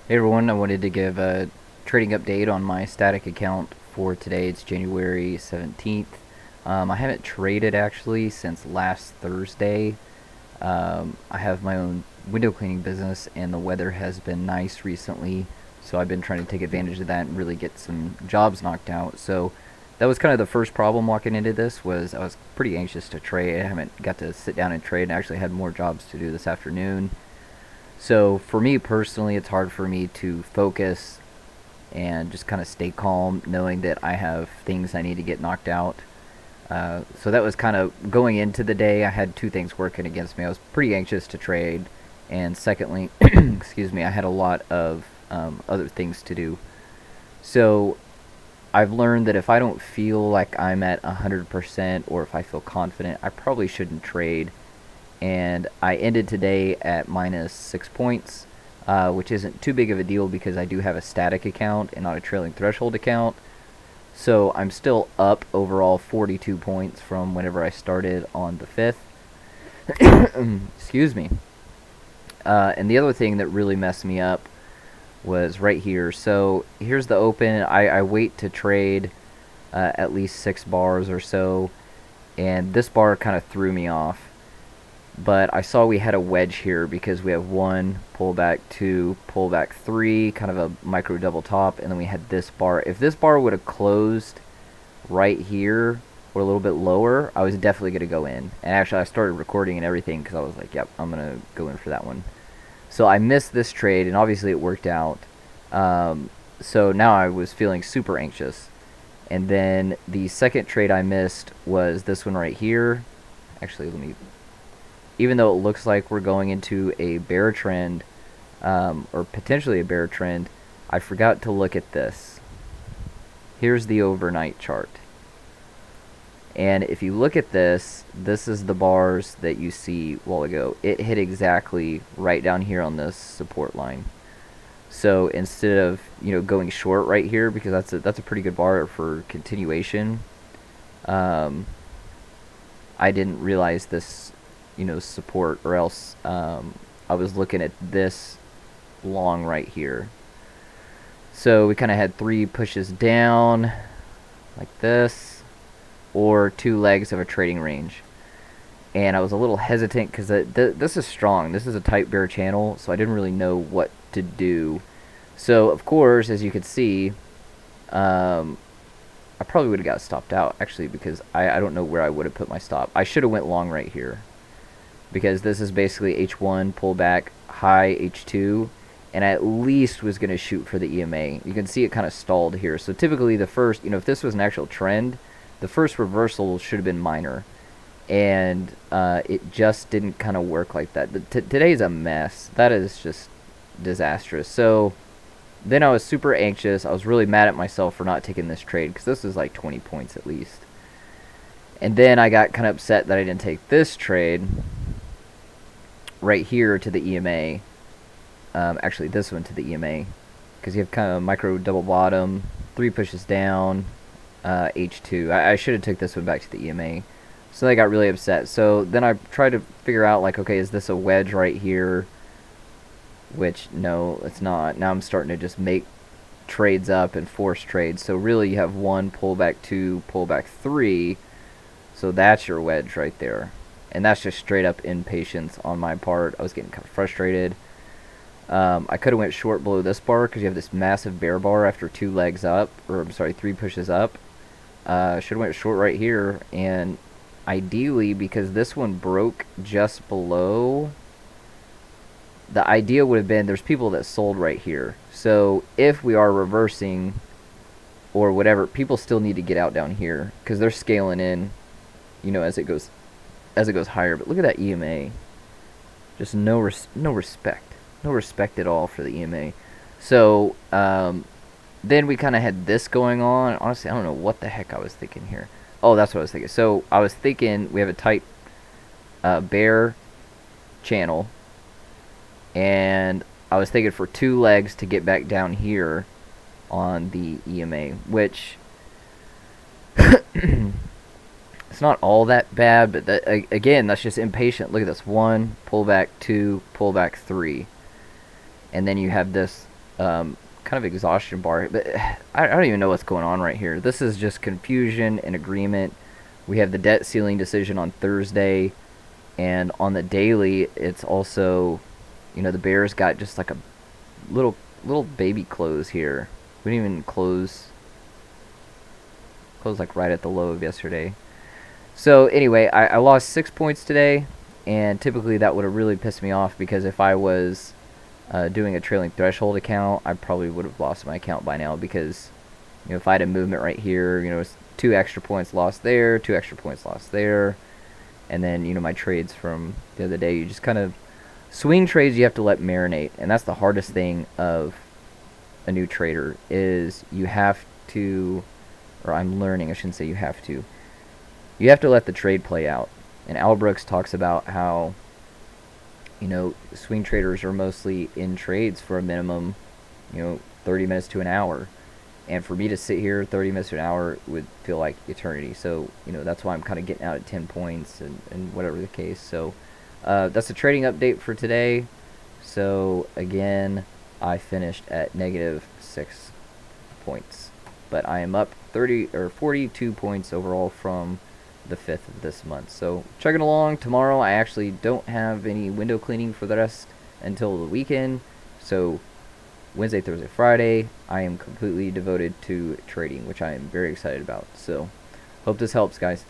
Hey everyone, I wanted to give a trading update on my static account for today. It's January 17th. I haven't traded actually since last Thursday. I have my own window cleaning business and the weather has been nice recently, so I've been trying to take advantage of that and really get some jobs knocked out. So that was kind of the first problem walking into this. Was I was pretty anxious to trade. I haven't got to sit down and trade and actually had more jobs to do this afternoon. So for me personally, it's hard for me to focus and just kind of stay calm, knowing that I have things I need to get knocked out. So that was kind of going into the day. I had two things working against me. I was pretty anxious to trade, and secondly, excuse me, I had a lot of other things to do. So I've learned that if I don't feel like I'm at 100% or if I feel confident, I probably shouldn't trade, and I ended today at minus 6 points, which isn't too big of a deal because I do have a static account and not a trailing threshold account. So I'm still up overall 42 points from whenever I started on the 5th. Excuse me. And the other thing that really messed me up was right here. So here's the open. I wait to trade at least 6 bars or so, and this bar kind of threw me off. But I saw we had a wedge here because we have one pullback, two pullback, three, kind of a micro double top, and then we had this bar. If this bar would have closed right here or a little bit lower, I was definitely going to go in. And actually I started recording and everything because I was like, yep, I'm going to go in for that one. So I missed this trade, and obviously it worked out. So now I was feeling super anxious. And then the second trade I missed was this one right here. Actually, let me, even though it looks like we're going into a bear trend, or potentially a bear trend, I forgot to look at this. Here's the overnight chart. And if you look at this, this is the bars that you see a while ago. It hit exactly right down here on this support line. So instead of, going short right here, because that's a pretty good bar for continuation, I didn't realize this, support, or else I was looking at this long right here. So we kind of had 3 pushes down like this, or 2 legs of a trading range. And I was a little hesitant because this is strong. This is a tight bear channel, so I didn't really know what to do. So of course, as you can see, I probably would have got stopped out actually, because I don't know where I would have put my stop. I should have went long right here, because this is basically H1 pullback, high H2, and I at least was going to shoot for the EMA. You can see it kind of stalled here. So typically the first, if this was an actual trend, the first reversal should have been minor, and it just didn't kind of work like that. Today's a mess. That is just disastrous. So then I was super anxious. I was really mad at myself for not taking this trade, because this is like 20 points at least. And then I got kind of upset that I didn't take this trade right here to the EMA. Actually, this one to the EMA, because you have kind of a micro double bottom, 3 pushes down, H2. I should have took this one back to the EMA. So I got really upset. So then I tried to figure out, like, okay, is this a wedge right here? Which, no, it's not. Now I'm starting to just make trades up and force trades. So really you have 1 pullback, 2 pullback, 3. So that's your wedge right there. And that's just straight up impatience on my part. I was getting kind of frustrated. I could have went short below this bar because you have this massive bear bar after 2 legs up, or I'm sorry, 3 pushes up. Should have went short right here, and ideally, because this one broke just below, the idea would have been, there's people that sold right here. So if we are reversing or whatever, people still need to get out down here because they're scaling in, as it goes higher. But look at that EMA. Just no respect. No respect at all for the EMA. So then we kind of had this going on. Honestly, I don't know what the heck I was thinking here. Oh, that's what I was thinking. So I was thinking we have a tight bear channel, and I was thinking for 2 legs to get back down here on the EMA, which it's not all that bad, but again, that's just impatient. Look at this: 1 pullback, 2 pullback, 3. And then you have this kind of exhaustion bar. But I don't even know what's going on right here. This is just confusion and agreement. We have the debt ceiling decision on Thursday, and on the daily, it's also, the Bears got just like a little baby close here. We didn't even close like right at the low of yesterday. So anyway, I lost 6 points today, and typically that would have really pissed me off because if I was doing a trailing threshold account, I probably would have lost my account by now because if I had a movement right here, it's 2 extra points lost there, 2 extra points lost there, and then my trades from the other day, you just kind of swing trades you have to let marinate, and that's the hardest thing of a new trader is you have to, or I'm learning, I shouldn't say you have to. You have to let the trade play out. And Al Brooks talks about how, swing traders are mostly in trades for a minimum, 30 minutes to an hour. And for me to sit here 30 minutes to an hour would feel like eternity. So, that's why I'm kind of getting out at 10 points and whatever the case. So, that's a trading update for today. So, again, I finished at -6 points. But I am up 30 or 42 points overall from the 5th of this month. So chugging along. Tomorrow I actually don't have any window cleaning for the rest until the weekend. So Wednesday, Thursday, Friday, I am completely devoted to trading, which I am very excited about. So hope this helps, guys.